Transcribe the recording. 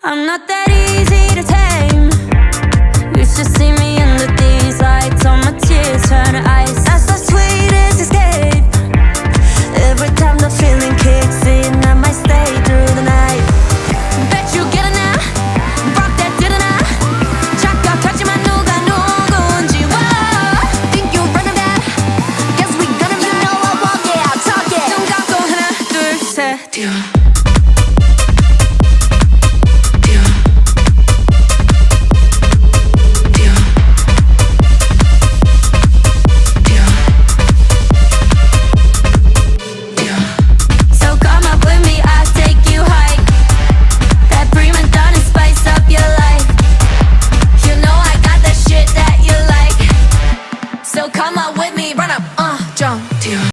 I'm not that easy to tame. You should see me under these lights. All my tears turn to ice. That's the sweetest escape. Every time the feeling kicks in, I might stay through the night. Bet you get it now. Rock that didn't I? 착각하지만 누가 누군지. Whoa. Think you're running that? Guess we gonna be. You know I walk it, I'll talk it. 눈 감고 하나 둘 셋.